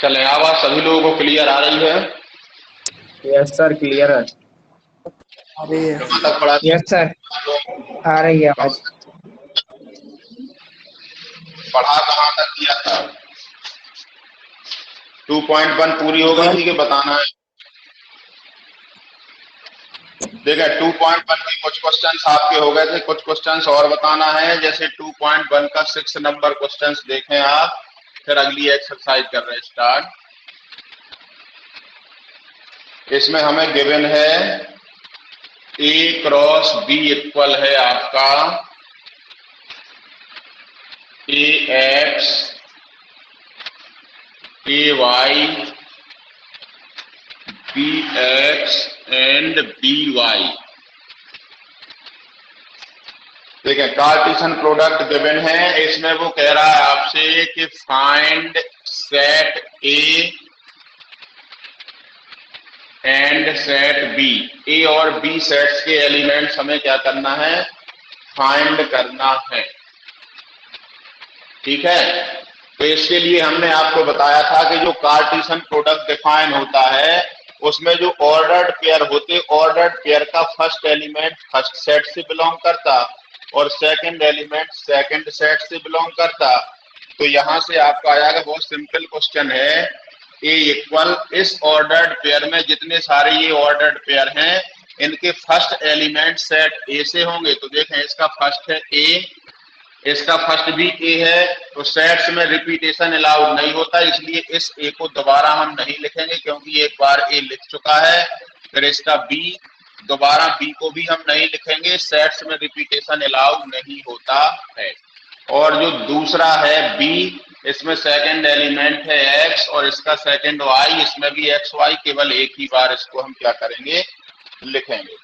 चले, आवाज सभी लोगों को क्लियर आ रही है? यस सर, क्लियर है। आ रही है। कहाँ तक पढ़ा? यस सर, आ रही है आवाज। पढ़ा कहाँ तक किया था? 2.1 पूरी हो गई थी कि बताना है? देखिए 2.1 के कुछ क्वेश्चंस आपके हो गए थे, कुछ क्वेश्चंस और बताना है। जैसे 2.1 का 6 नंबर क्वेश्चंस देखें आप, फिर अगली एक्सरसाइज कर रहे हैं स्टार्ट। इसमें हमें गिवन है A क्रॉस B इक्वल है आपका AX AY BX and BY। देखिए कार्टेशियन प्रोडक्ट गिवन है, इसमें वो कह रहा है आपसे कि find set A and set B। A और B सेट्स के एलिमेंट्स हमें क्या करना है? फाइंड करना है। ठीक है, तो इसके लिए हमने आपको बताया था कि जो कार्टेशियन प्रोडक्ट डिफाइन होता है उसमें जो ऑर्डर्ड पेयर होते, ऑर्डर्ड पेयर का फर्स्ट एलिमेंट फर्स्ट सेट से बिलोंग करता और सेकंड एलिमेंट सेकंड सेट से बिलोंग करता। तो यहां से आपका आ जाएगा, बहुत सिंपल क्वेश्चन है, ए इक्वल इस ऑर्डर्ड पेयर में जितने सारे ये ऑर्डर्ड पेयर हैं इनके फर्स्ट एलिमेंट सेट ए से होंगे। तो देखें इसका फर्स्ट है ए, इसका फर्स्ट भी ए है, तो सेट्स में रिपीटेशन अलाउड नहीं होता, इसलिए इस ए को दोबारा हम नहीं लिखेंगे क्योंकि एक बार ए लिख चुका है। फिर इसका बी, दोबारा बी को भी हम नहीं लिखेंगे, सेट्स में रिपीटेशन अलाउड नहीं होता है। और जो दूसरा है बी, इसमें सेकंड एलिमेंट है एक्स और इसका सेकंड वाई, इसमें भी एक्स वाई, केवल एक ही बार इसको हम क्या करेंगे? लिखेंगे।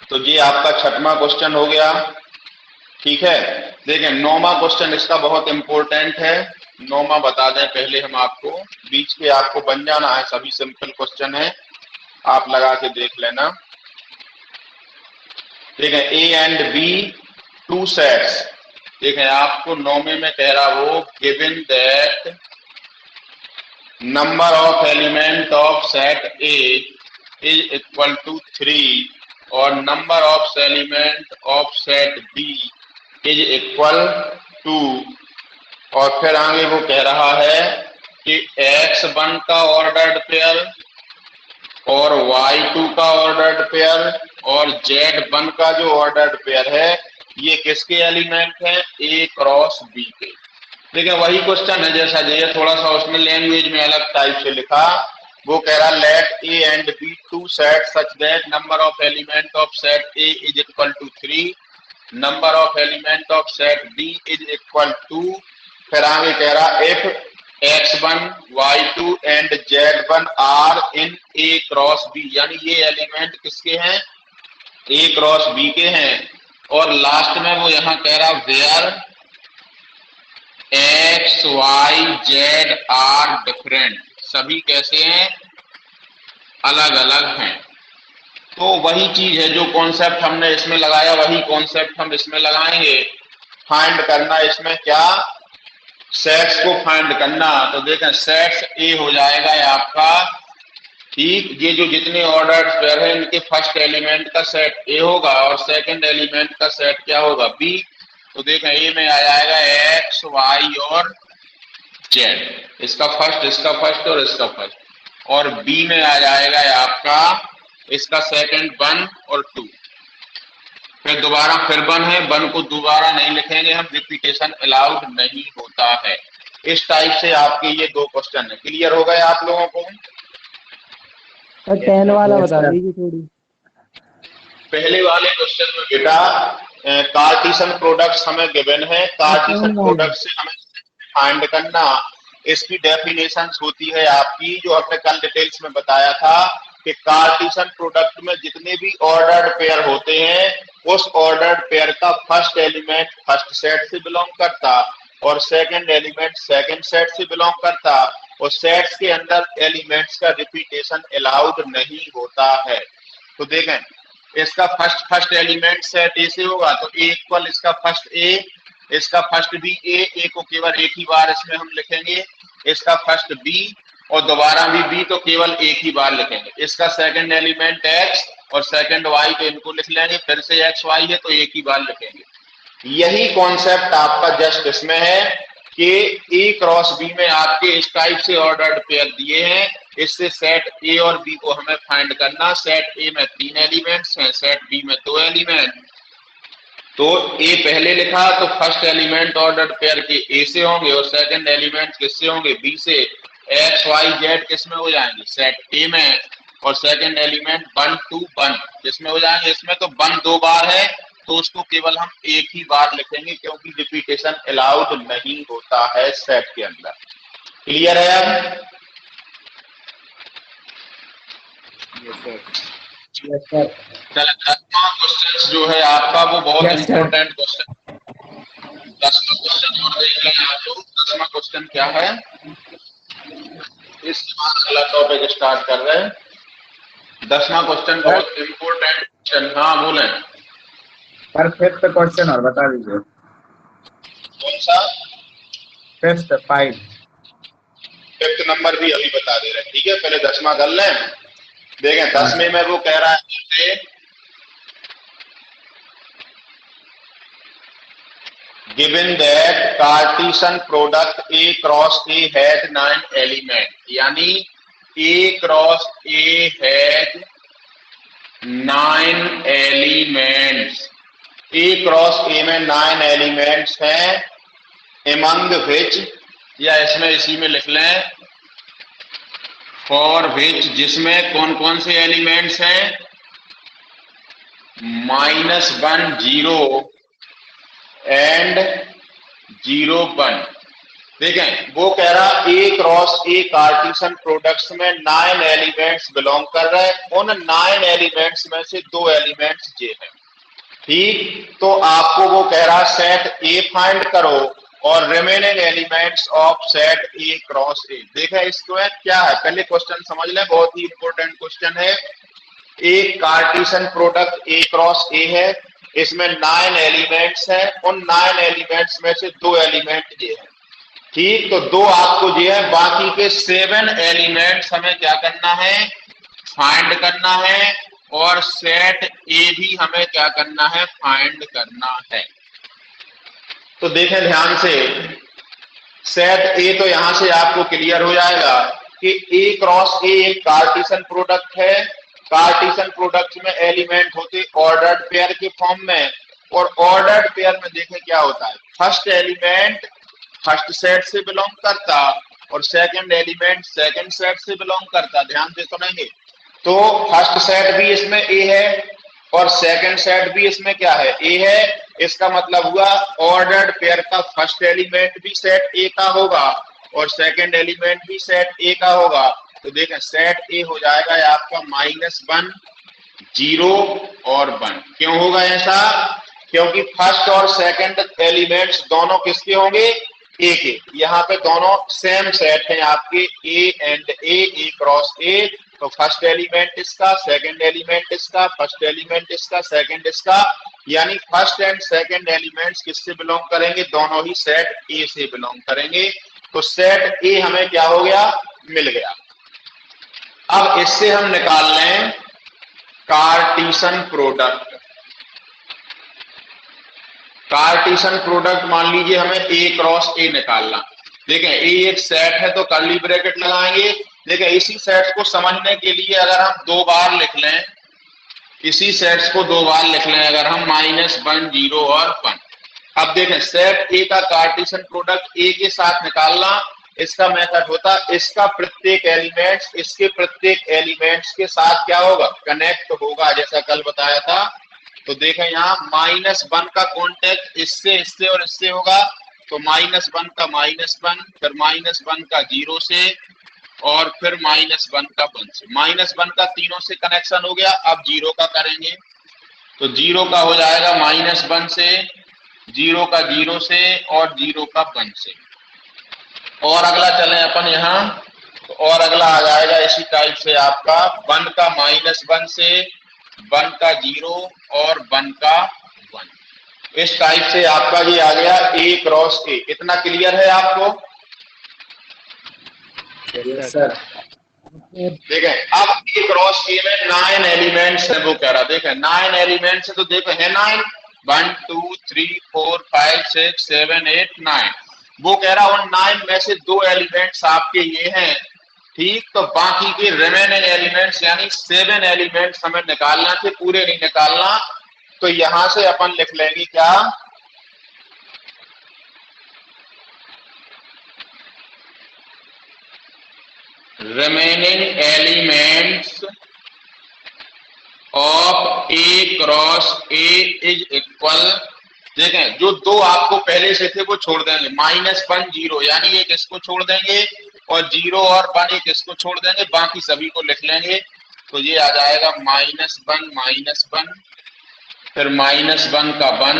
तो ये आपका छठवां क्वेश्चन हो गया। ठीक है, देखिए नौवां क्वेश्चन इसका बहुत इंपॉर्टेंट है। नौवां बता दें पहले हम आपको, बीच के आपको बन जाना है, सभी सिंपल क्वेश्चन है, आप लगा के देख लेना। देखिए A and B two sets, देखें आपको नौवे में कह रहा वो given that number of element of set A is equal to 3 और number of element of set B is equal to, और फिर आगे वो कह रहा है कि x1 का ऑर्डर्ड पेयर और y2 का ऑर्डर्ड पेयर और z1 का जो ऑर्डर्ड पेयर है ये किसके एलिमेंट हैं? a क्रॉस b के। देखिए वही क्वेश्चन है जैसा ये, थोड़ा सा उसमें लैंग्वेज में अलग टाइप से लिखा। वो कह रहा let a and b two set such that number of element of set a is equal to 3, number of element of set B is equal to, फिर आगे कह रहा if x1 y2 and z1 are in A cross B, यानी ये element किसके हैं? A cross B के हैं। और लास्ट में वो यहां कह रहा where x y z are different, सभी कैसे हैं? अलग अलग हैं। तो वही चीज है, जो कॉन्सेप्ट हमने इसमें लगाया वही कॉन्सेप्ट हम इसमें लगाएंगे। फाइंड करना इसमें क्या? सेट्स को फाइंड करना। तो देखें सेट्स ए हो जाएगा आपका, ठीक, ये जो जितने ऑर्डर्ड पेयर है इनके फर्स्ट एलिमेंट का सेट ए होगा और सेकंड एलिमेंट का सेट क्या होगा? बी। तो देखें ए में आ जाएगा एक्स वाई और जेड, इसका फर्स्ट और इसका फर्स्ट, और बी में आ जाएगा आपका इसका सेकंड 1 और 2, फिर दोबारा फिर 1 है, 1 को दोबारा नहीं लिखेंगे हम, रिपीटेशन अलाउड नहीं होता है। इस टाइप से आपके ये दो क्वेश्चन है। क्लियर हो गए आप लोगों को? सर 10 वाला बता दीजिए थोड़ी। पहले वाले क्वेश्चन में बेटा कार्टेशियन प्रोडक्ट्स हमें गिवन है, कार्टेशियन प्रोडक्ट से हमें फाइंड करना, इसकी डेफिनेशन होती है आपकी, जो हमने कल डिटेल्स में बताया था कि कार्टेशियन प्रोडक्ट में जितने भी ऑर्डर्ड पेयर होते हैं उस ऑर्डर्ड पेयर का फर्स्ट एलिमेंट फर्स्ट सेट से बिलोंग करता और सेकंड एलिमेंट सेकंड सेट से बिलोंग करता, और सेट्स के अंदर एलिमेंट्स का रिपीटेशन अलाउड नहीं होता है। तो देखें इसका फर्स्ट एलिमेंट सेट ए से होगा, तो ए इक्वल इसका फर्स्ट ए इसका फर्स्ट बी ए को केवल एक ही बार इसमें हम लिखेंगे, इसका फर्स्ट बी और दोबारा भी बी तो केवल एक ही बार लिखेंगे, इसका सेकंड एलिमेंट एक्स और सेकंड वाई तो इनको लिख लेंगे, फिर से एक्स वाई है तो एक ही बार लिखेंगे। यही कॉन्सेप्ट आपका जस्ट इसमें है कि ए क्रॉस बी में आपके इस टाइप से ऑर्डर्ड पेयर दिए हैं, इससे सेट ए और बी को हमें फाइंड करना। सेट ए में 3 एलिमेंट्स हैं, सेट बी में 2 एलिमेंट, तो ए पहले लिखा तो फर्स्ट एलिमेंट ऑर्डर्ड पेयर के ए से होंगे और सेकंड एलिमेंट किससे होंगे, बी से। एक्स वाई जेड किसमें हो जाएंगे, सेट ए में, और सेकंड एलिमेंट 1 2 1 किसमें हो जाएंगे, इसमें तो 1 2 बार है तो उसको केवल हम एक ही बार लिखेंगे क्योंकि रिपीटेशन अलाउड नहीं होता है सेट के अंदर। क्लियर है अब? Yes sir. चलो 10वां क्वेश्चन जो है आपका वो बहुत Yes, sir. Important question. 10वां क्वेश्चन और देख लें आप लोग। 10वां क्वेश्चन क्या है, इसके बाद अगला टॉपिक स्टार्ट कर रहे हैं। 10वां क्वेश्चन बहुत इंपॉर्टेंट क्वेश्चन। हाँ बोलें पर फिफ्थ क्वेश्चन और बता दीजिए। कौन सा? फिफ्थ 5। फिफ्थ नंबर भी अभी बता दे रहे हैं, ठीक है। पहले 10वां कर लें। देखें 10वें में वो कह रहा है given that cartesian product A cross A has 9 element, यानी A cross A has 9 elements. A cross A में 9 एलिमेंट्स हैं, एमंग विच, या इसमें इसी में लिख लें फॉर विच, जिसमें कौन कौन से एलिमेंट्स हैं, -1 0 एंड 0 1। देखें वो कह रहा ए क्रॉस ए कार्टेशियन प्रोडक्ट्स में 9 एलिमेंट्स बिलोंग कर रहे हैं, उन 9 एलिमेंट्स में से 2 एलिमेंट्स ये हैं, ठीक। तो आपको वो कह रहा सेट ए फाइंड करो और remaining elements of set A cross ए। देखें इसको क्या है, पहले क्वेश्चन समझ लें, बहुत ही इंपॉर्टेंट क्वेश्चन है। एक Cartesian product A cross A है, इसमें 9 एलिमेंट्स हैं, उन 9 एलिमेंट्स में से 2 एलिमेंट ये है, ठीक। तो 2 आपको ये है, बाकी के 7 एलिमेंट्स हमें क्या करना है, फाइंड करना है, और सेट ए भी हमें क्या करना है, फाइंड करना है। तो देखें ध्यान से, सेट ए तो यहां से आपको क्लियर हो जाएगा कि ए क्रॉस ए एक कार्टेशियन प्रोडक्ट है। कार्टेशियन प्रोडक्ट में एलिमेंट होते ऑर्डर्ड पेयर के फॉर्म में, और ऑर्डर्ड पेयर में देखें क्या होता है, फर्स्ट एलिमेंट फर्स्ट सेट से बिलोंग करता और सेकंड एलिमेंट सेकंड सेट से बिलोंग करता। ध्यान से सुनेंगे, तो फर्स्ट सेट भी इसमें ए है और सेकंड सेट भी इसमें क्या है, ए है। इसका मतलब हुआ ऑर्डर्ड पेयर का फर्स्ट एलिमेंट भी सेट ए का होगा और सेकंड एलिमेंट भी सेट ए का होगा। तो देखें सेट ए हो जाएगा आपका -1 0 और 1। क्यों होगा ऐसा, क्योंकि फर्स्ट और सेकंड एलिमेंट्स दोनों किसके होंगे, ए के। यहाँ पे दोनों सेम सेट हैं आपके, ए एंड ए क्रॉस ए। तो फर्स्ट एलिमेंट इसका, सेकंड एलिमेंट इसका, फर्स्ट एलिमेंट इसका, सेकंड इसका, यानी फर्स्ट एंड सेकंड एलिमेंट्स किससे बिलोंग करेंगे, दोनों ही सेट ए से बिलोंग करेंगे। तो सेट ए हमें क्या हो गया, मिल गया। अब इससे हम निकाल लें कार्टेशियन प्रोडक्ट। कार्टेशियन प्रोडक्ट मान लीजिए हमें ए क्रॉस ए निकालना। देखें ए एक सेट है तो कर्ली ब्रैकेट लगाएंगे। देखें इसी सेट को समझने के लिए अगर हम 2 बार लिख लें, इसी सेट्स को 2 बार लिख लें अगर हम, -1 0 और 1। अब देखें सेट ए का कार्टेशियन प्रोडक्ट ए के साथ निकालना, इसका मेथड होता इसका प्रत्येक एलिमेंट्स इसके प्रत्येक एलिमेंट्स के साथ क्या होगा, कनेक्ट होगा, जैसा कल बताया था। तो देखें यहाँ -1 का कॉन्टेक्ट इससे इससे और इससे होगा, तो -1 का -1, फिर -1 का 0 से, और फिर -1 का 1 से। -1 का तीनों से कनेक्शन हो गया, अब 0 का करेंगे तो 0 का हो जाएगा -1 से, 0 का 0 से और 0 का 1 से। और अगला चलें अपन यहाँ, तो और अगला आ जाएगा इसी टाइप से आपका 1 का -1 से, 1 का 0 और 1 का 1। इस टाइप से आपका ये आ गया ए क्रॉस ए। इतना क्लियर है आपको? Yes sir. देखें अब ए क्रॉस ए में 9 एलिमेंट्स है, वो कह रहा देखें 9 एलिमेंट्स है, तो देखो है 9, 1 2 3 4 5 6 7 8 9। वो कह रहा उन 9 में से 2 एलिमेंट्स आपके ये हैं, ठीक, तो बाकी के रिमेनिंग एलिमेंट्स यानी 7 एलिमेंट्स हमें निकालना थे, पूरे नहीं निकालना। तो यहां से अपन लिख लेंगे क्या, remaining elements of A cross A is equal, देखें जो 2 आपको पहले से थे वो छोड़ देंगे, -1 0, यानी एक इसको छोड़ देंगे और 0 और 1 एक इसको छोड़ देंगे, बाकी सभी को लिख लेंगे। तो ये आ जाएगा -1 फिर -1 का 1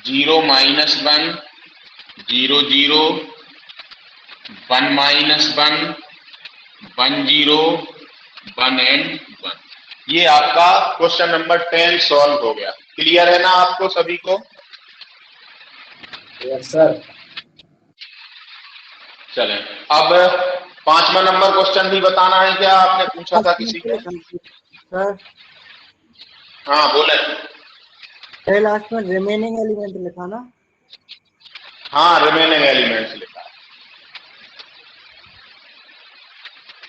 0 -1 0 0 1 -1 1 0 1 एंड 1। ये आपका क्वेश्चन नंबर 10 सॉल्व हो गया। क्लियर है ना आपको सभी को? Yes sir. चलें अब 5वां नंबर क्वेश्चन भी बताना है क्या? आपने पूछा था किसी ने? सर हाँ बोले। लास्ट में रिमेनिंग एलिमेंट लिखा ना? हाँ रिमेनिंग एलिमेंट्स लिखा।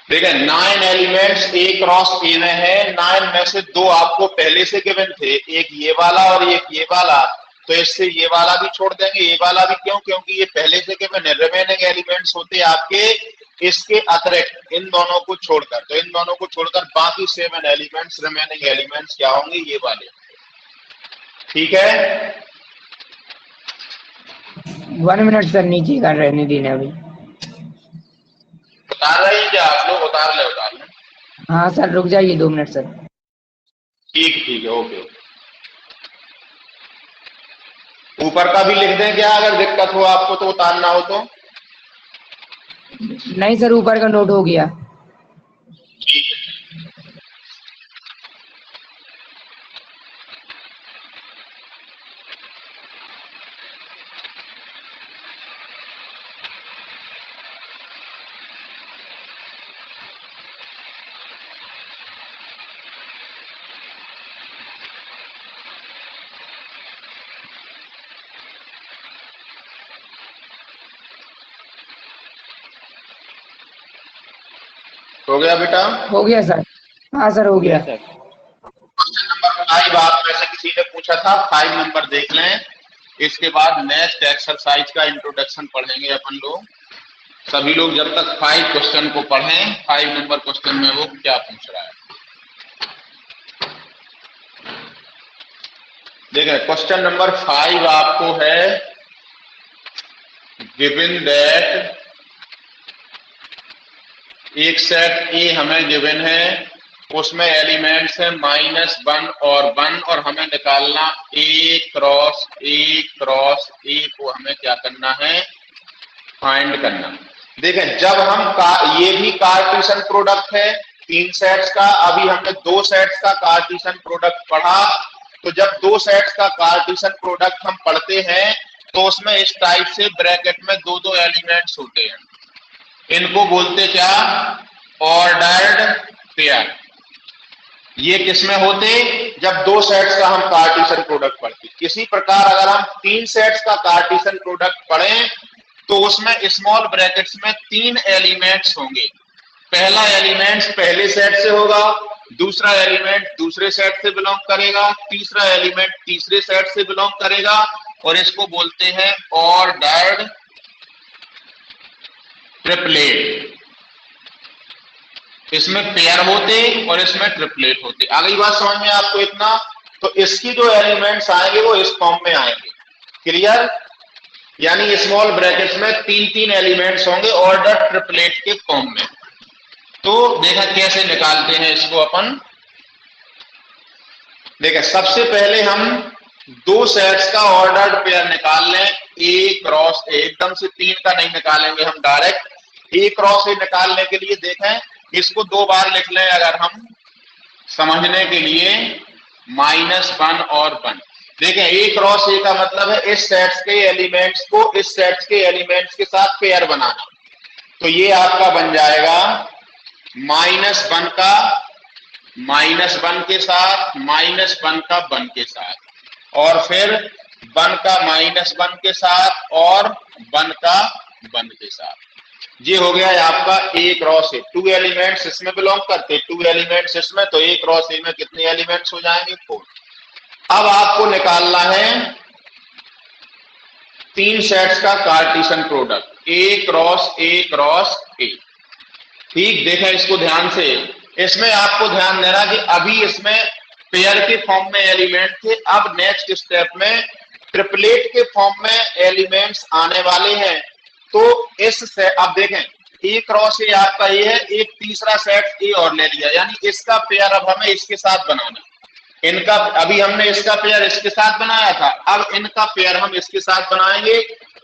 देखिए 9 एलिमेंट्स ए क्रॉस ए में है, 9 में से 2 आपको पहले से गिवन थे, एक ये वाला और एक ये वाला, तो इससे ये वाला भी छोड़ देंगे, ये वाला भी, क्यों? क्योंकि ये पहले से गिवन है। रिमेनिंग एलिमेंट्स होते आपके इसके अतिरिक्त इन दोनों को छोड़कर, तो इन दोनों को छोड़कर बाकी 7 एलिमेंट्स रिमेनिंग एलिमेंट्स क्या होंगे? ये वाले। ठीक है 1 मिनट सर, नीचे का रहने देना अभी। उतार रहे हैं क्या आप लोग? उतार ले। हाँ सर रुक जाइए 2 मिनट सर। ठीक है ओके। ऊपर का भी लिख दें क्या, अगर दिक्कत हो आपको तो, उतारना हो तो? नहीं सर ऊपर का नोट हो गया। ठीक है। हो गया बेटा? हो गया सर। हाँ सर हो गया। क्वेश्चन नंबर 5 आप में से किसी ने पूछा था, 5 नंबर देख लें। इसके बाद नेक्स्ट एक्सरसाइज का इंट्रोडक्शन पढ़ेंगे अपन लोग। सभी लोग जब तक 5 क्वेश्चन को पढ़ें, 5 नंबर क्वेश्चन में वो क्या पूछ रहा है। देखिए क्वेश्चन नंबर 5 आपको है, गिवन दैट, एक सेट ए हमें गिवन है, उसमें एलिमेंट्स है -1 और 1, और हमें निकालना ए क्रॉस ए को हमें क्या करना है? फाइंड करना। देखें जब हम ये भी कार्टेशियन प्रोडक्ट है 3 सेट्स का, अभी हमने 2 सेट्स का कार्टेशियन प्रोडक्ट पढ़ा, तो जब 2 सेट्स का कार्टेशियन प्रोडक्ट हम पढ़ते हैं तो उसमें इस टाइप से ब्रैकेट में 2-2 एलिमेंट्स होते हैं, इनको बोलते क्या? Ordered pair. ये किसमें होते? जब 2 सेट्स का हम कार्टेशियन प्रोडक्ट पढ़ते। इसी प्रकार अगर हम 3 सेट्स का कार्टेशियन प्रोडक्ट पढ़ें तो उसमें स्मॉल ब्रैकेट्स में 3 एलिमेंट्स होंगे। पहला एलिमेंट्स पहले सेट से होगा, दूसरा एलिमेंट दूसरे सेट से बिलोंग करेगा, तीसरा एलिमेंट तीसरे सेट से बिलोंग करेगा, और इसको बोलते हैं ऑर्डर्ड ट्रिपलेट। इसमें पेयर होते और इसमें ट्रिपलेट होते। आ गई बात समझ में आपको इतना? तो इसकी जो एलिमेंट्स आएंगे वो इस फॉर्म में आएंगे। क्लियर? यानी स्मॉल ब्रैकेट्स में 3-3 एलिमेंट्स होंगे ऑर्डर ट्रिपलेट के फॉर्म में। तो देखा कैसे निकालते हैं इसको अपन। देखा सबसे पहले हम 2 सेट्स का ऑर्डर्ड पेयर निकाल लें, ए क्रॉस ए। एकदम से 3 का नहीं निकालेंगे हम, डायरेक्ट ए क्रॉस ए निकालने के लिए देखें इसको 2 बार लिख लें अगर हम समझने के लिए, -1 और 1। देखें ए क्रॉस ए का मतलब है इस सेट्स के एलिमेंट्स को इस सेट्स के एलिमेंट्स के साथ पेयर बनाना। तो ये आपका बन जाएगा -1 का -1 के साथ, -1 का 1 के साथ, और फिर 1 का -1 के साथ और 1 का 1 के साथ। ये हो गया है आपका ए क्रॉस ए। 2 एलिमेंट्स इसमें बिलोंग करते, 2 एलिमेंट्स इसमें, तो ए क्रॉस ए में कितने एलिमेंट्स हो जाएंगे? 4। अब आपको निकालना है 3 सेट्स का कार्टेशियन प्रोडक्ट, ए क्रॉस ए। ठीक, देखें इसको ध्यान से। इसमें आपको ध्यान देना कि अभी इसमें पेयर के फॉर्म में एलिमेंट थे, अब नेक्स्ट स्टेप में ट्रिपलेट के फॉर्म में एलिमेंट्स आने वाले हैं। तो इस से अब देखें ए क्रॉस ए आपका ये है, एक तीसरा सेट ए और ले लिया, यानी इसका पेयर अब हमें इसके साथ बनाना। इनका अभी हमने इसका पेयर इसके साथ बनाया था, अब इनका पेयर हम इसके साथ बनाएंगे।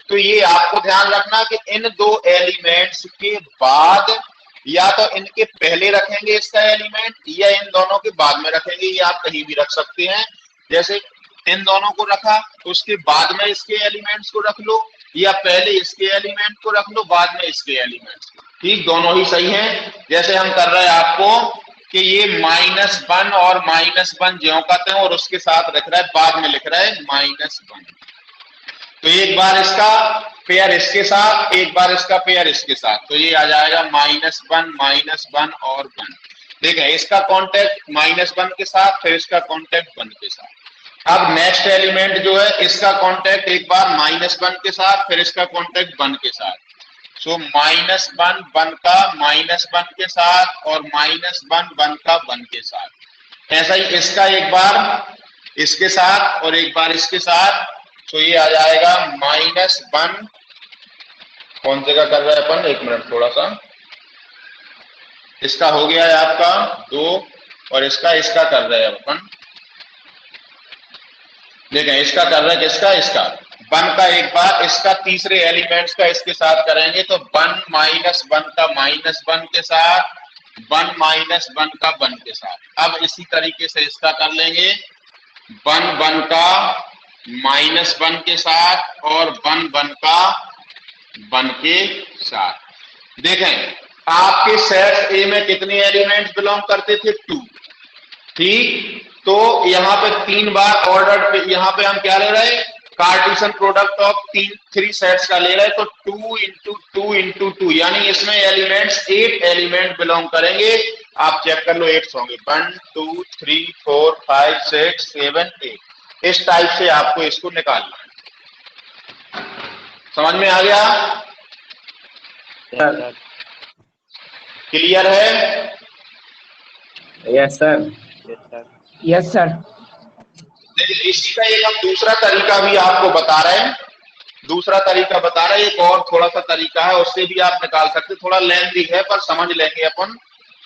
तो ये आपको ध्यान रखना कि इन 2 एलिमेंट्स के बाद या तो इनके पहले रखेंगे इसका एलिमेंट, या इन दोनों के बाद में रखेंगे। ये आप कहीं भी रख सकते हैं, जैसे इन दोनों को रखा तो उसके बाद में इसके एलिमेंट्स को रख लो, या पहले इसके एलिमेंट को रख लो बाद में इसके एलिमेंट्स को। ठीक, दोनों ही सही हैं। जैसे हम कर रहे हैं आपको कि ये -1 और -1 ज्यों का त्यों, और उसके साथ रख रहा है, बाद में लिख रहा है -1। तो एक बार इसका पेयर इसके साथ, एक बार इसका पेयर इसके साथ, तो ये आ जाएगा -1 और 1। देखें इसका कॉन्टेक्ट -1 के साथ, फिर इसका कॉन्टेक्ट 1 के साथ। अब नेक्स्ट एलिमेंट जो है इसका कॉन्टेक्ट एक बार -1 के साथ, फिर इसका कॉन्टेक्ट 1 के साथ। सो -1 1 का -1 के साथ, और -1 1 का 1 के साथ। ऐसा ही इसका एक बार इसके साथ और एक बार इसके साथ। तो ये आ जाएगा -1, कौन से का कर रहे हैं अपन, 1 मिनट थोड़ा सा। इसका हो गया है आपका 2, और इसका कर रहे हैं अपन। देखें इसका कर रहे हैं किसका, इसका 1 का एक बार, इसका तीसरे एलिमेंट्स का इसके साथ करेंगे, तो 1 -1 का -1 के साथ, 1 -1 का 1 के साथ। अब इसी तरीके से इसका कर लेंगे 1 1 का -1 के साथ, और 1 1 का 1 के साथ। देखें आपके सेट ए में कितने एलिमेंट्स बिलोंग करते थे? 2। ठीक, तो यहाँ पे 3 बार ऑर्डर पे, यहाँ पे हम क्या ले रहे हैं? कार्टेशियन प्रोडक्ट ऑफ 3 सेट्स का ले रहे हैं। तो 2 × 2 × 2, यानी इसमें एलिमेंट्स 8 एलिमेंट बिलोंग करेंगे। आप चेक कर लो, 8 होंगे, 1 2 3 4 5 6 7 8। इस टाइप से आपको इसको निकालना है। समझ में आ गया? क्लियर है? Yes sir. Yes sir. इसी का एक हम दूसरा तरीका भी आपको बता रहे हैं, एक और थोड़ा सा तरीका है, उससे भी आप निकाल सकते। थोड़ा लेंथी है पर समझ लेंगे अपन,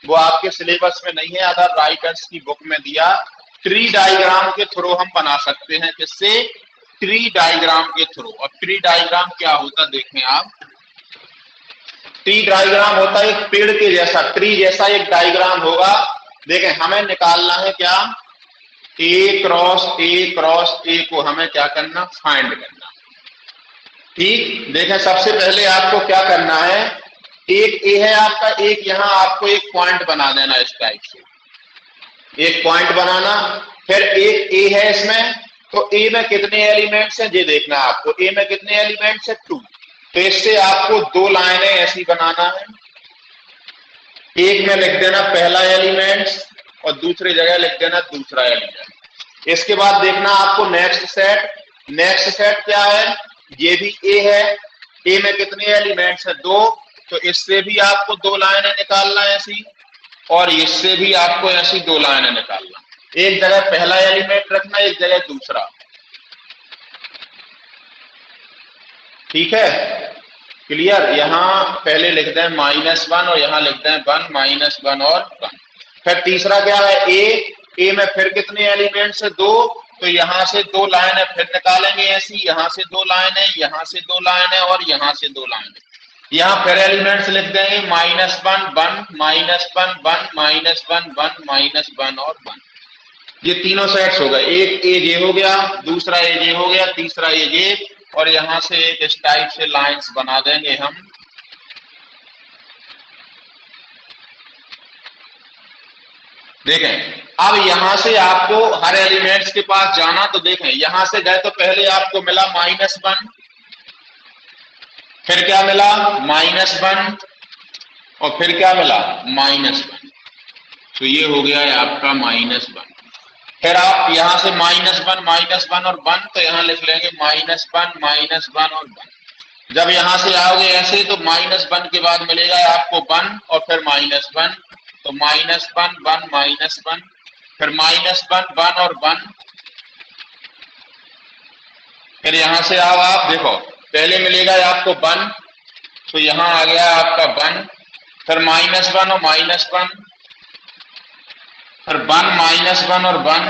वो आपके सिलेबस में नहीं है, अदर राइटर्स की बुक में दिया। ट्री डायग्राम के थ्रू हम बना सकते हैं। किससे? ट्री डायग्राम के थ्रू। अब ट्री डायग्राम क्या होता देखें आप। ट्री डायग्राम होता है एक पेड़ के जैसा, ट्री जैसा एक डायग्राम होगा। देखें हमें निकालना है क्या? ए क्रॉस ए को हमें क्या करना? फाइंड करना। ठीक, देखें सबसे पहले आपको क्या करना है, एक ए है आपका, एक यहां आपको एक पॉइंट बना देना, इस टाइप से एक पॉइंट बनाना। फिर एक ए है इसमें, तो ए में कितने एलिमेंट्स हैं ये देखना है आपको। ए में कितने एलिमेंट्स है? 2। तो इससे आपको 2 लाइनें ऐसी बनाना है। एक में लिख देना पहला एलिमेंट्स, और दूसरी जगह लिख देना दूसरा एलिमेंट। इसके बाद देखना आपको नेक्स्ट सेट क्या है? ये भी ए है। ए में कितने एलिमेंट्स है? 2। तो इससे भी आपको 2 लाइनें निकालना है ऐसी, और इससे भी आपको ऐसी 2 लाइनें निकालना। एक जगह पहला एलिमेंट रखना, एक जगह दूसरा। ठीक है, क्लियर? यहां पहले लिख दें -1 और यहां लिख दें 1 -1 और 1। फिर तीसरा क्या है? ए में फिर कितने एलिमेंट्स है? 2। तो यहां से 2 लाइनें फिर निकालेंगे ऐसी, यहां से 2 लाइनें, यहां से 2 लाइनें, और यहां से 2 लाइनें। यहां फिर एलिमेंट्स लिख देंगे -1 1 -1 1 -1 1 -1 और 1। ये तीनों सेट्स हो गए, एक एज ए हो गया, दूसरा एज ए हो गया, तीसरा एज ए, और यहां से एक इस टाइप से लाइंस बना देंगे हम। देखें, अब यहां से आपको हर एलिमेंट्स के पास जाना, तो देखें यहां से गए तो पहले आपको मिला -1, फिर क्या मिला -1, और फिर क्या मिला -1, तो ये हो गया है आपका -1। फिर आप यहां से -1 और 1, तो यहां लिख लेंगे -1 और 1। जब यहां से आओगे ऐसे तो -1 के बाद मिलेगा आपको 1 और फिर -1, तो -1 -1, फिर -1 1 और 1। फिर यहां से आओ आप, देखो पहले मिलेगा आपको 1, तो यहां आ गया आपका 1, फिर -1 और -1, फिर 1 -1 और 1,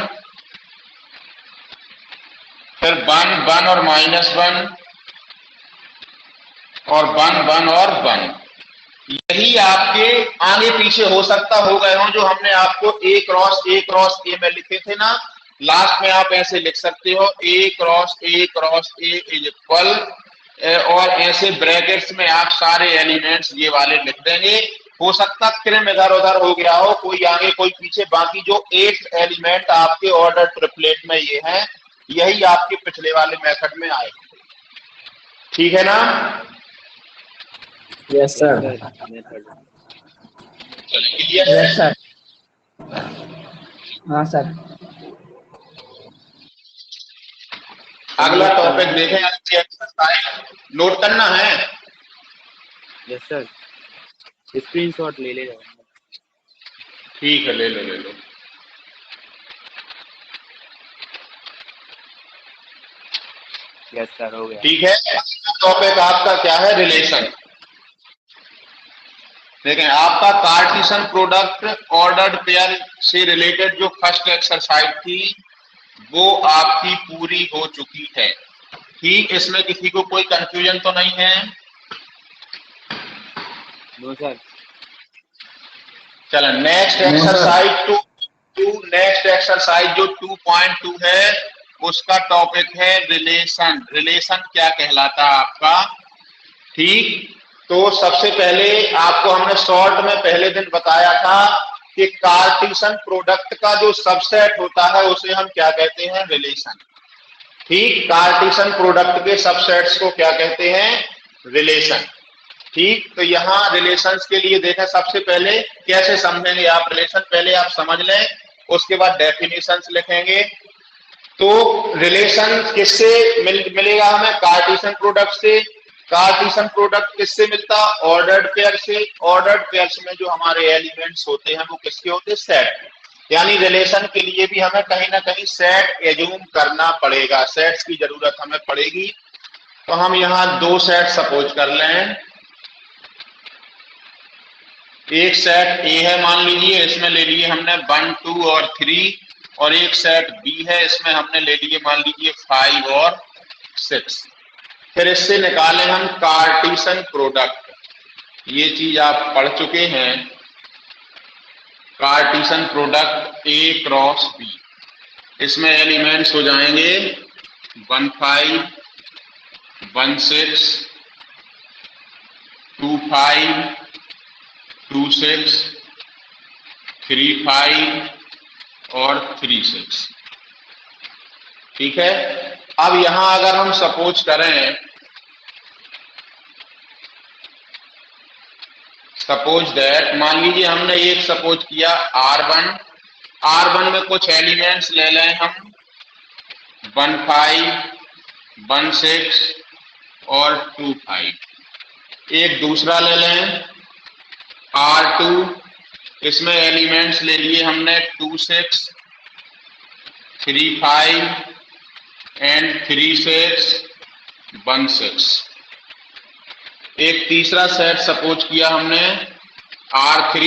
फिर 1 1 और -1, और 1 1 और 1। यही आपके आगे पीछे हो सकता हो गए हों, जो हमने आपको A क्रॉस A में लिखे थे ना, लास्ट में आप ऐसे लिख सकते हो A cross A is equal, और ऐसे ब्रैकेट्स में आप सारे एलिमेंट्स ये वाले लिख देंगे। हो सकता क्रम इधर उधर हो गया हो, कोई आगे कोई पीछे, बाकी जो 8 एलिमेंट आपके ऑर्डर ट्रिपलेट में ये हैं, यही आपके पिछले वाले मेथड में आए। ठीक है ना? Yes sir. Yes sir. हाँ सर। अगला टॉपिक देखें, अच्छी एक्सरसाइज नोट करना है। यस सर, स्क्रीनशॉट ले लेगा। ठीक है, ले लो। यस सर, हो गया। ठीक है, टॉपिक आपका क्या है? रिलेशन। देखें, आपका कार्टेशियन प्रोडक्ट ऑर्डर्ड पेयर से रिलेटेड जो फर्स्ट एक्सरसाइज थी वो आपकी पूरी हो चुकी है। ठीक, इसमें किसी को कोई कंफ्यूजन तो नहीं है? No sir. चलो नेक्स्ट एक्सरसाइज नेक्स्ट एक्सरसाइज जो 2.2 है, उसका टॉपिक है रिलेशन। रिलेशन क्या कहलाता है आपका? ठीक, तो सबसे पहले आपको हमने शॉर्ट में पहले दिन बताया था कि कार्टेशियन प्रोडक्ट का जो सबसेट होता है उसे हम क्या कहते हैं? रिलेशन। ठीक, कार्टेशियन प्रोडक्ट के सबसेट्स को क्या कहते हैं? रिलेशन। ठीक, तो यहाँ रिलेशंस के लिए देखें, सबसे पहले कैसे समझेंगे आप रिलेशन, पहले आप समझ लें, उसके बाद डेफिनेशंस लिखेंगे। तो रिलेशन किससे मिलेगा हमें? कार्टेशियन प्रोडक्ट से। कार्टेशियन प्रोडक्ट किससे मिलता? ऑर्डर्ड पेयर से। ऑर्डर्ड पेयर्स में जो हमारे एलिमेंट्स होते हैं वो किसके होते हैं? सेट। यानी रिलेशन के लिए भी हमें कहीं ना कहीं सेट एज्यूम करना पड़ेगा, सेट्स की जरूरत हमें पड़ेगी। तो हम यहाँ 2 सेट सपोज कर लें। एक सेट ए है मान लीजिए, इसमें ले लिए हमने 1 2 और 3, और एक सेट बी है, इसमें हमने ले लिए मान लीजिए 5 और 6। फिर इससे निकालें हम कार्टेशियन प्रोडक्ट। ये चीज आप पढ़ चुके हैं, Cartesian product A cross B. इसमें एलिमेंट्स हो जाएंगे 1 5 1 6 2 5 2 6 3 5 और 3 6। ठीक है, अब यहां अगर हम सपोज करें, सपोज दैट, मान लीजिए हमने एक सपोज किया R1 में कुछ एलिमेंट्स ले लें हम 1 5 1 6 और 2 5। एक दूसरा ले लें R2, इसमें एलिमेंट्स ले लिए हमने 2 6 3 5 एंड 3 6 1 6। एक तीसरा सेट सपोज किया हमने R3,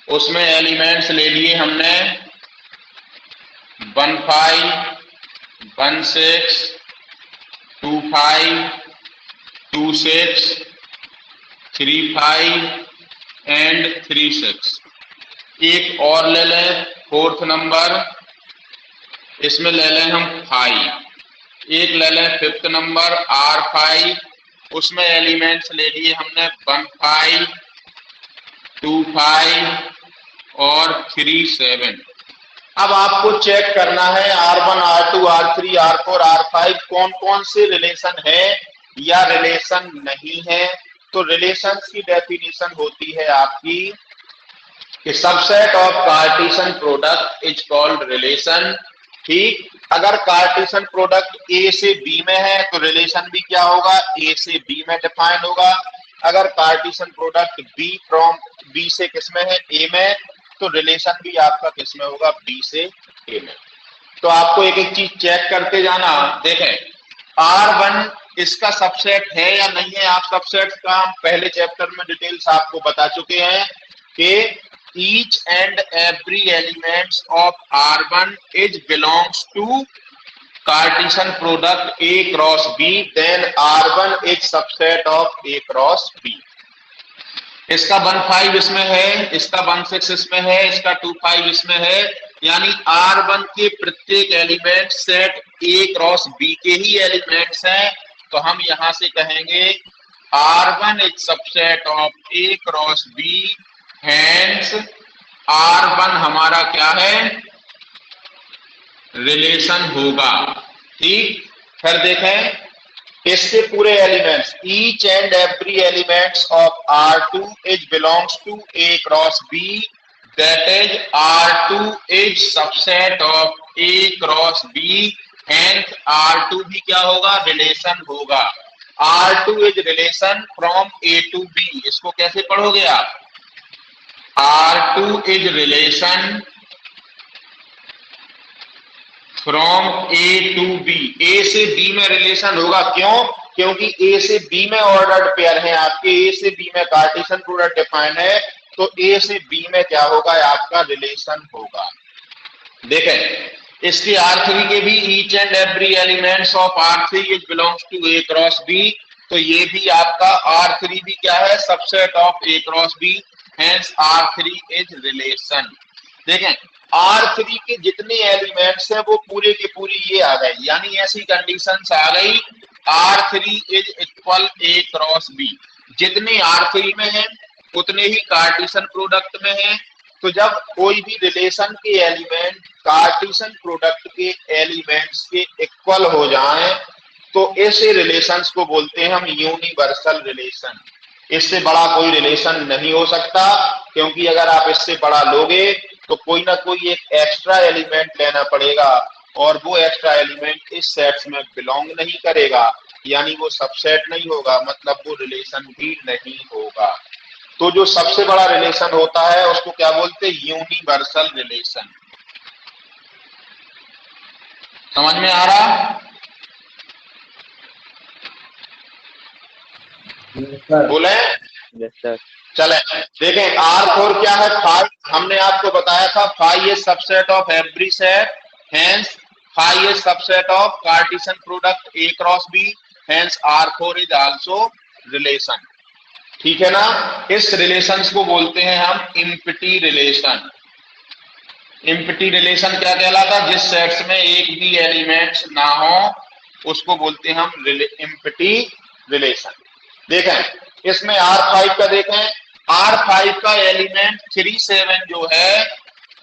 उसमें एलिमेंट्स ले लिए हमने 1 5 1 6 2 5 2 6 3 5 एंड 3 6। एक और ले लें 4th नंबर इसमें ले लें हम 5, एक ले लें 5th नंबर R5, उसमें एलिमेंट्स ले लिए हमने 1 5 2 5 और 3 7। अब आपको चेक करना है R1 R2 R3 R4 R5 कौन कौन से रिलेशन है या रिलेशन नहीं है। तो रिलेशन की डेफिनेशन होती है आपकी कि subset of Cartesian product is called relation. ठीक, अगर कार्टेशियन प्रोडक्ट ए से बी में है तो रिलेशन भी क्या होगा, ए से बी में डिफाइन होगा। अगर Cartesian product B from B से किस में है, ए में, तो रिलेशन भी आपका किस में होगा, बी से ए में। तो आपको एक एक चीज चेक करते जाना। देखें, R1 इसका सबसेट है या नहीं है। आप सबसेट का हम पहले चैप्टर में डिटेल्स आपको बता चुके हैं कि each and every elements of R1 is belongs to Cartesian product A cross B, then R1 is subset of A cross B। इसका 1 5 इसमें है, इसका 1 6 इसमें है, इसका 2 5 इसमें है, यानी R1 के प्रत्येक element set A cross B के ही एलिमेंट्स हैं। तो हम यहां से कहेंगे R1 is subset of A cross B, hence R1 हमारा क्या है, रिलेशन होगा। ठीक, फिर देखें इसके पूरे elements, each and every elements of R2 is belongs to A cross B, that is R2 is subset of A cross B, hence R2 भी क्या होगा, रिलेशन होगा। R2 is relation from A to B। इसको कैसे पढ़ोगे आप, R2 is relation from A to B। A से B में रिलेशन होगा, क्यों, क्योंकि A से B में ऑर्डर्ड पेयर है आपके, A से B में कार्टेशियन प्रोडक्ट डिफाइन है, तो A से B में क्या होगा, आपका रिलेशन होगा। देखें इसके R3 के भी each and every elements of R3 is belongs to A cross B, तो ये भी आपका R3 भी क्या है, subset of A cross B, hence R3 is relation। देखें R3 के जितने एलिमेंट्स हैं वो पूरे के पूरे ये आ गए, यानी ऐसी कंडीशंस आ गई R3 is equal A cross B। जितने R3 में हैं उतने ही कार्टेशियन प्रोडक्ट में हैं। तो जब कोई भी रिलेशन के एलिमेंट कार्टेशियन प्रोडक्ट के एलिमेंट्स के इक्वल हो जाएं तो ऐसे रिलेशंस को बोलते हैं हम यूनिवर्सल रिलेशन। इससे बड़ा कोई रिलेशन नहीं हो सकता, क्योंकि अगर आप इससे बड़ा लोगे तो कोई ना कोई एक एक्स्ट्रा एलिमेंट लेना पड़ेगा और वो एक्स्ट्रा एलिमेंट इस सेट में बिलोंग नहीं करेगा, यानी वो सबसेट नहीं होगा, मतलब वो रिलेशन भी नहीं होगा। तो जो सबसे बड़ा रिलेशन होता है उसको क्या बोलते हैं, यूनिवर्सल रिलेशन। समझ में आ रहा, बोले चले। देखें R4 क्या है, 5 हमने आपको बताया था, 5 is subset of every set, hence 5 is subset of Cartesian product A cross B, hence R4 is also relation. ठीक है ना, इस रिलेशंस को बोलते हैं हम इम्पटी रिलेशन। इम्पटी रिलेशन क्या कहलाता है, जिस सेट्स में एक भी एलिमेंट्स ना हो उसको बोलते हैं हम इम्पटी रिलेशन। देखें इसमें R5 का देखें, R5 का एलिमेंट 3 7 जो है,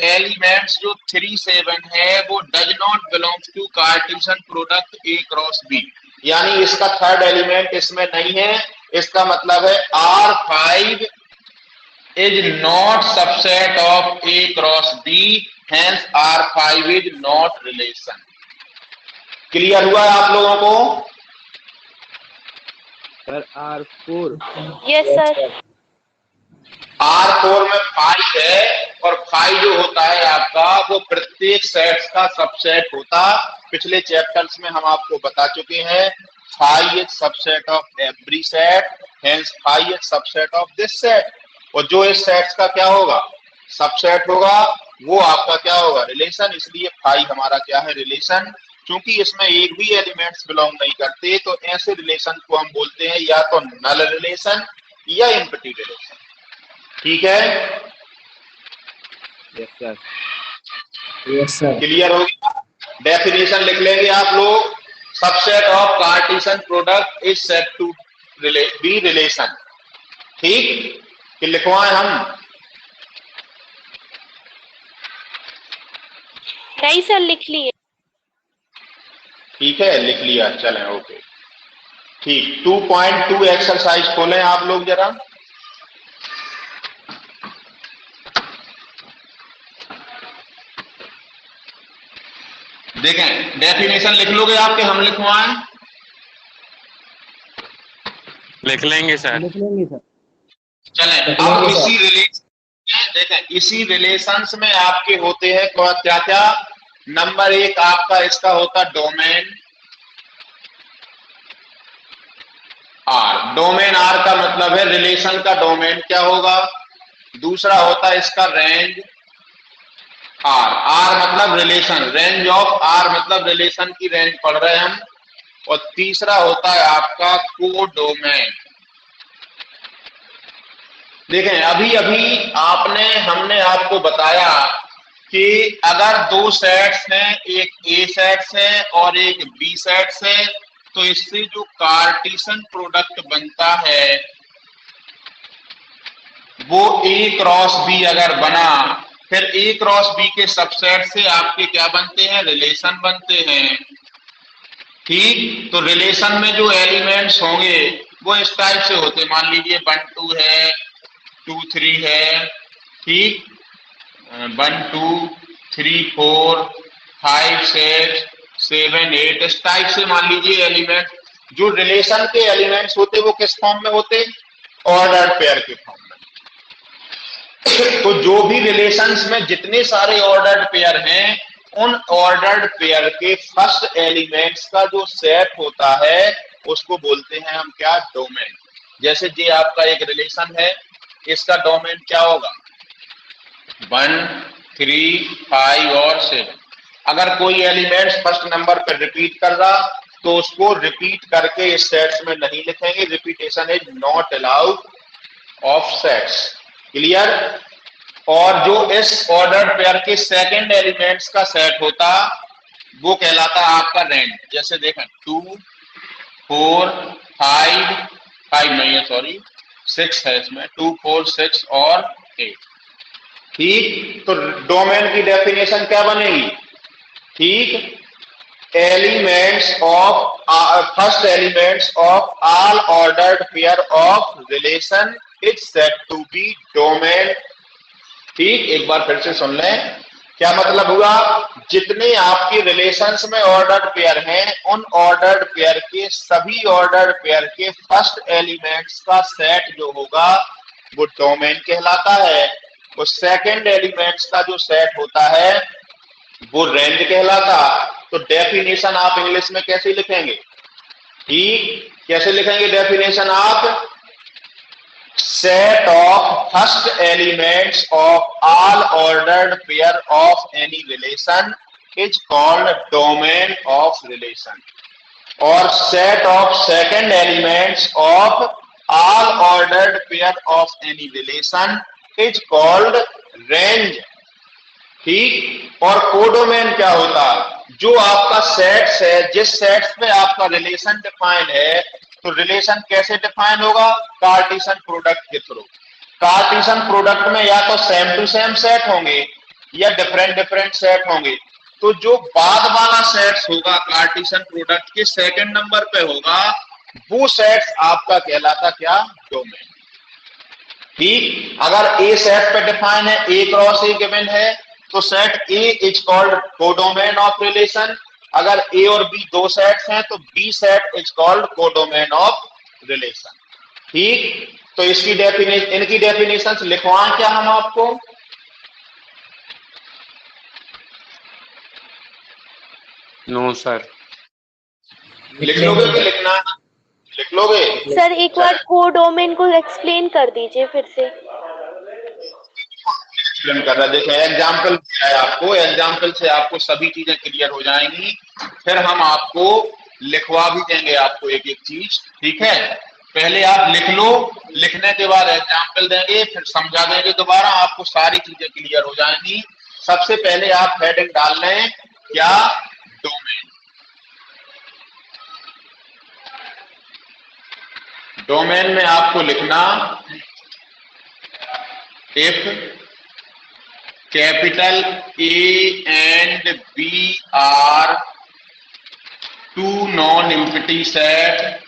एलिमेंट्स जो 3 7 है वो does not belongs to Cartesian product A cross B, यानी इसका थर्ड एलिमेंट इसमें नहीं है। इसका मतलब है R5 is not subset of A cross B, hence R5 is not relation. Clear हुआ है आप लोगों को? Sir R4, yes sir. R4 में 5 है और 5 जो होता है आपका वो प्रत्येक सेट्स का सबसेट होता। पिछले चैप्टर्स में हम आपको बता चुके हैं 5 is subset of every set, hence 5 is subset of this set. और जो इस सेट्स का क्या होगा, सबसेट होगा, वो आपका क्या होगा, रिलेशन। इसलिए 5 हमारा क्या है, रिलेशन। क्योंकि इसमें एक भी एलिमेंट्स बिलोंग नहीं करते तो ऐसे रिलेशन को हम बोलते हैं या तो नल रिलेशन या इम्पटी रिलेशन। ठीक है, yes sir, yes sir. Clear हो गया? डेफिनेशन लिख लेंगे आप लोग। Subset of Cartesian product is said to be relation. ठीक, कि लिखवाएं हम? नहीं सर, लिख लिए। ठीक है, लिख लिया, चलें, ओके। ठीक, 2.2 एक्सरसाइज खोलें आप लोग जरा। देखें, डेफिनेशन लिख लोगे आप कि हम लिखवाएं? लिख लेंगे सर। लिख लेंगे सर। चलें, अब इसी रिलेशन, देखें इसी रिलेशंस में आपके होते हैं क्या क्या। नंबर 1 आपका इसका होता डोमेन आर। डोमेन आर का मतलब है रिलेशन का डोमेन क्या होगा। दूसरा होता है इसका रेंज आर। आर मतलब रिलेशन, रेंज ऑफ आर मतलब रिलेशन की रेंज पढ़ रहे हैं हम। और तीसरा होता है आपका कोडोमेन। देखें, अभी अभी हमने आपको बताया कि अगर दो सेट्स हैं, एक ए सेट्स है और एक बी सेट्स है, तो इससे जो कार्टेशियन प्रोडक्ट बनता है वो ए क्रॉस बी अगर बना, फिर ए क्रॉस बी के सबसेट से आपके क्या बनते हैं, रिलेशन बनते हैं। ठीक, तो रिलेशन में जो एलिमेंट्स होंगे वो इस टाइप से होते, मान लीजिए 1 2 है, 2 3 है। ठीक, 1 2 3 4 5 6 7 8 इस टाइप से मान लीजिए एलिमेंट। जो रिलेशन के एलिमेंट्स होते वो किस फॉर्म में होते, ऑर्डर्ड पेयर के फॉर्म में। तो जो भी रिलेशंस में जितने सारे ऑर्डर्ड पेयर हैं, उन ऑर्डर्ड पेयर के फर्स्ट एलिमेंट्स का जो सेट होता है उसको बोलते हैं हम क्या, डोमेन। जैसे ये आपका एक रिलेशन है, इसका डोमेन क्या होगा, 1 3 5 और 7। अगर कोई एलिमेंट्स फर्स्ट नंबर पर रिपीट कर रहा तो उसको रिपीट करके इस सेट्स में नहीं लिखेंगे। Repetition is not allowed of sets. Clear. और जो इस ऑर्डर पेयर के सेकंड एलिमेंट्स का सेट होता वो कहलाता आपका रेंज। जैसे देखें 2 4 5 नहीं है, सॉरी 6 है इसमें, 2 4 6 और 8। ठीक, तो डोमेन की डेफिनेशन क्या बनेगी, ठीक, elements of first elements of all ordered pair of relation is said to be domain. ठीक, एक बार फिर से सुन लें, क्या मतलब हुआ, जितने आपके रिलेशंस में ऑर्डर्ड पेयर हैं, उन ऑर्डर्ड पेयर के सभी ऑर्डर्ड पेयर के फर्स्ट एलिमेंट्स का सेट जो होगा वो डोमेन कहलाता है। वो सेकंड एलिमेंट्स का जो सेट होता है वो रेंज कहलाता। तो डेफिनेशन आप इंग्लिश में कैसे लिखेंगे, ठीक, कैसे लिखेंगे डेफिनेशन आप, set of first elements of all ordered pair of any relation is called domain of relation, और set of second elements of all ordered pair of any relation is called range। ठीक, और codomain क्या होता, जो आपका sets है, जिस sets में आपका रिलेशन डिफाइन है, तो रिलेशन कैसे डिफाइन होगा, कार्टेशियन प्रोडक्ट के थ्रू। कार्टेशियन प्रोडक्ट में या तो सेम टू सेम सेट होंगे या डिफरेंट डिफरेंट सेट होंगे। तो जो बाद वाला सेट्स होगा कार्टेशियन प्रोडक्ट के सेकंड नंबर पे होगा, वो सेट्स आपका कहलाता क्या, डोमेन। ठीक, अगर ए सेट पे डिफाइन है, ए क्रॉस ए गिवन है, तो set A is called codomain of relation. अगर ए और बी दो सेट्स हैं तो B set is called codomain of relation. ठीक, तो इसकी डेफिनेशन, इनकी डेफिनेशंस लिखवाएं क्या हम आपको, नो सर। लिख लोगे कि लिखना, लिख लोगे सर एक बार कोडोमेन को एक्सप्लेन कर दीजिए फिर से। कर रहा, देखें एग्जाम्पल है आपको, एग्जाम्पल से आपको सभी चीजें क्लियर हो जाएंगी। फिर हम आपको लिखवा भी देंगे आपको एक एक चीज। ठीक है, पहले आप लिख लो, लिखने के बाद एग्जाम्पल देंगे, फिर समझा देंगे दोबारा, आपको सारी चीजें क्लियर हो जाएंगी। सबसे पहले आप हेडिंग डाल लें क्या, डोमेन। डोमेन में आपको लिखना if capital A and B are two non empty set,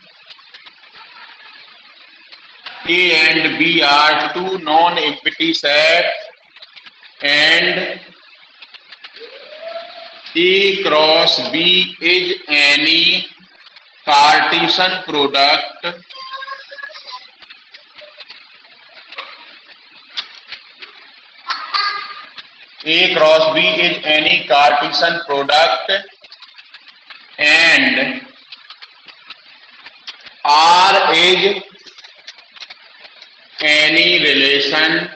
A and B are two non-empty sets and A cross B is any Cartesian product A cross B is any Cartesian product and R is any relation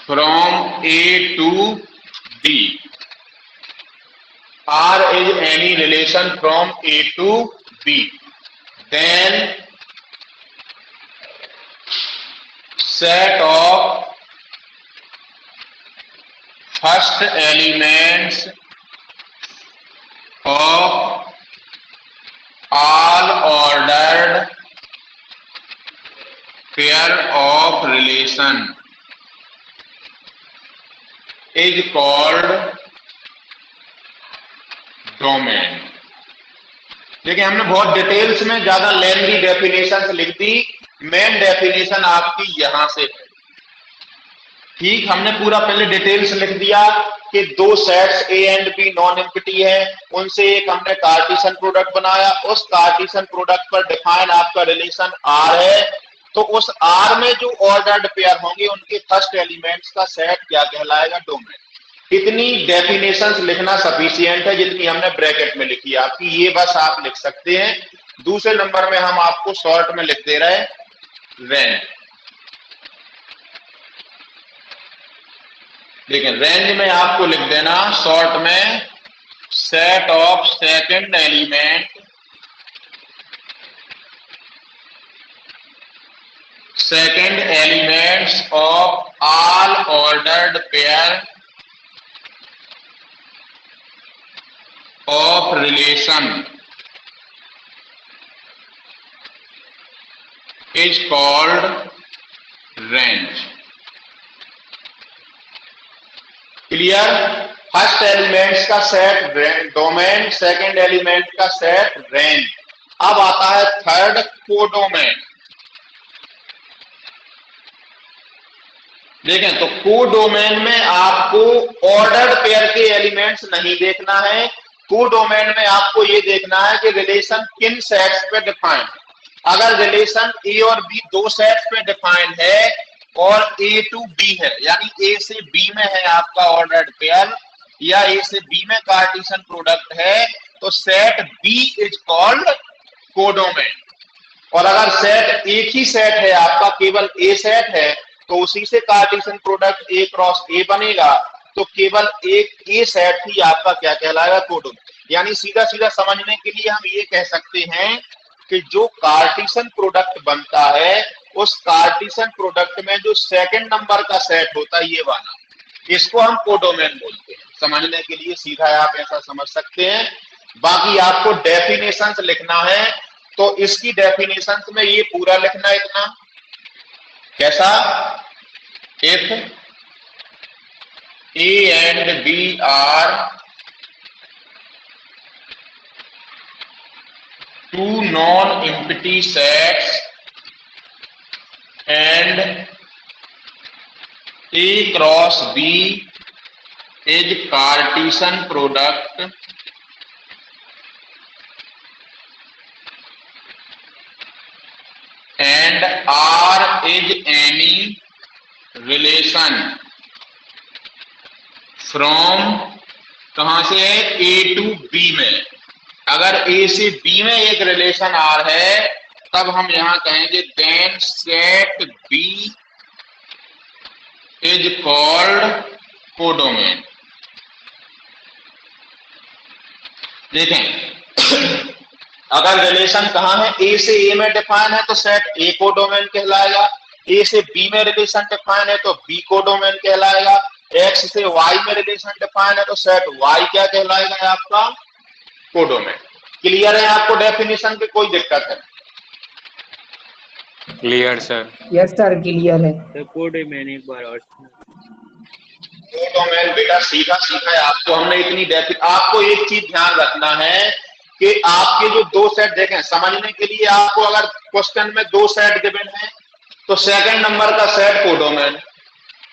from A to B. R is any relation from A to B. Then set of first elements of all ordered pair of relation is called domain. देखिए हमने बहुत details में ज्यादा lengthy definition लिख दी, main definition आपकी यहां से है। ठीक, हमने पूरा पहले डिटेल्स लिख दिया कि दो sets A and B non empty है, उनसे एक हमने कार्टेशियन प्रोडक्ट बनाया, उस कार्टेशियन प्रोडक्ट पर डिफाइन आपका रिलेशन आर है, तो उस आर में जो ऑर्डर्ड पेयर होंगे उनके फर्स्ट एलिमेंट्स का सेट क्या कहलाएगा? डोमेन। इतनी डेफिनेशंस लिखना सफिशिएंट है जितनी हमने ब्रैकेट में लिखी आपकी, ये बस आप लिख सकते हैं। दूसरे नंबर में हम आपको शॉर्ट में लिख दे रहे हैं रेंज। देखिए रेंज में आपको लिख देना शॉर्ट में set of second element second elements of all ordered pair of relation is called range. Clear? First elements का सेट डोमेन, सेकंड एलिमेंट का सेट रेंज। अब आता है थर्ड कोडोमेन। देखें तो कोडोमेन में आपको ऑर्डर्ड पेयर के एलिमेंट्स नहीं देखना है, कोडोमेन में आपको ये देखना है कि रिलेशन किन सेट्स पे डिफाइन है। अगर रिलेशन ए और बी दो सेट्स पे डिफाइन है और ए टू बी है, यानी ए से बी में है आपका ऑर्डर्ड पेयर या ए से बी में कार्टेशियन प्रोडक्ट है, तो set B is called codomain. और अगर सेट एक ही सेट है आपका, केवल ए सेट है, तो उसी से कार्टेशियन प्रोडक्ट ए क्रॉस ए बनेगा, तो केवल एक ए सेट ही आपका क्या कहलाएगा? कोडोमेन। यानी सीधा सीधा समझने के लिए हम ये कह सकते हैं कि जो कार्टेशियन प्रोडक्ट बनता है उस कार्टेशियन प्रोडक्ट में जो सेकंड नंबर का सेट होता है ये वाला, इसको हम कोडोमेन बोलते हैं। समझने के लिए सीधा आप ऐसा समझ सकते हैं। बाकी आपको डेफिनेशंस लिखना है तो इसकी डेफिनेशंस में ये पूरा लिखना है इतना। कैसा? If A and B are two non empty sets and A cross B is Cartesian product and R is any relation from कहां से है? A to B में। अगर A से B में एक रिलेशन R है तब हम यहां कहेंगे then set B is called codomain. देखें अगर रिलेशन कहां है? ए से ए में डिफाइन है तो सेट ए कोडोमेन कहलाएगा, ए से बी में रिलेशन डिफाइन है तो बी कोडोमेन कहलाएगा, एक्स से वाई में रिलेशन डिफाइन है तो सेट वाई क्या कहलाएगा आपका? कोडोमेन। क्लियर है आपको डेफिनेशन की कोई दिक्कत है? Clear sir. Yes sir clear है। तो कोडोमेन एक बार और कोडोमेन बेटा सीधा सीधा है, आपको हमने इतनी आपको एक चीज ध्यान रखना है कि आपके जो दो सेट देखें समझने के लिए, आपको अगर क्वेश्चन में दो सेट गिवन है तो सेकंड नंबर का सेट कोडोमेन,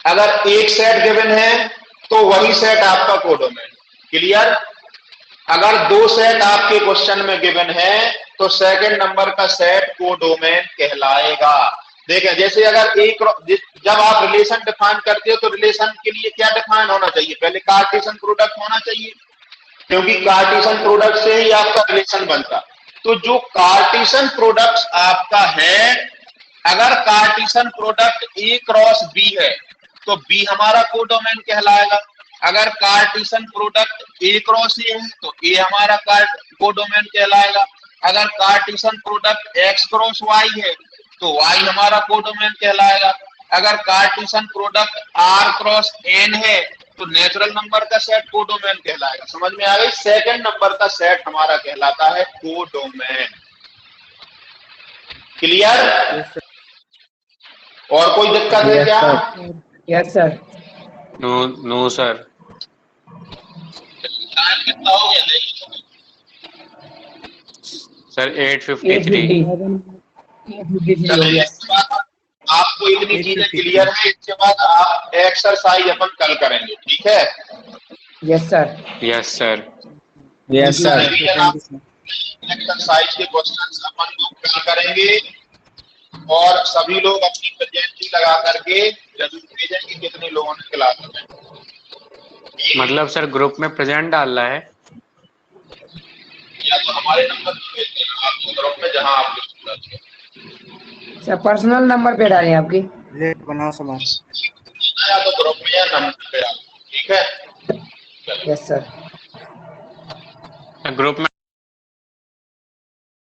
अगर एक सेट गिवन है तो वही सेट आपका कोडोमेन। क्लियर? अगर दो सेट आपके क्वेश्चन में गिवन है तो सेकंड नंबर का सेट कोडोमेन कहलाएगा। देखें जैसे अगर एक जब आप रिलेशन डिफाइन करते हो तो रिलेशन के लिए क्या डिफाइन होना चाहिए? पहले कार्टेशियन प्रोडक्ट होना चाहिए, क्योंकि कार्टेशियन प्रोडक्ट से ही आपका रिलेशन बनता। तो जो कार्टेशियन प्रोडक्ट आपका है, अगर Cartesian product A cross B है तो बी हमारा कोडोमेन कहलाएगा। अगर Cartesian product A cross A है तो ए हमारा कोडोमेन कहलाएगा। अगर Cartesian product X cross Y है तो वाई हमारा कोडोमेन कहलाएगा। अगर Cartesian product R cross N है तो नेचुरल नंबर का सेट कोडोमेन कहलाएगा। समझ में आ गई? सेकंड नंबर का सेट हमारा कहलाता है कोडोमेन। क्लियर? और कोई दिक्कत है क्या? Yes sir. No sir. Time कितना हो गया? सर 8:53। चलिए आपको इतनी चीजें क्लियर है, इसके बाद आप एक्सरसाइज अपन कल करेंगे, ठीक है? Yes sir. Yes sir. Yes sir. Exercise के क्वेश्चंस अपन लोग कल करेंगे और सभी लोग अपनी प्रेजेंटी लगा करके जरूर भेजें कि कितने लोगों ने क्लास में। मतलब सर ग्रुप में प्रेजेंट डालना है या तो हमारे नंबर पे भेजते हैं आपको ग्रुप में जहां आप सर पर्सनल नंबर पे डालें आपकी। लेट बनाओ समान या तो ग्रुप में या नंबर पे डालो, ठीक है? Yes sir. ग्रुप में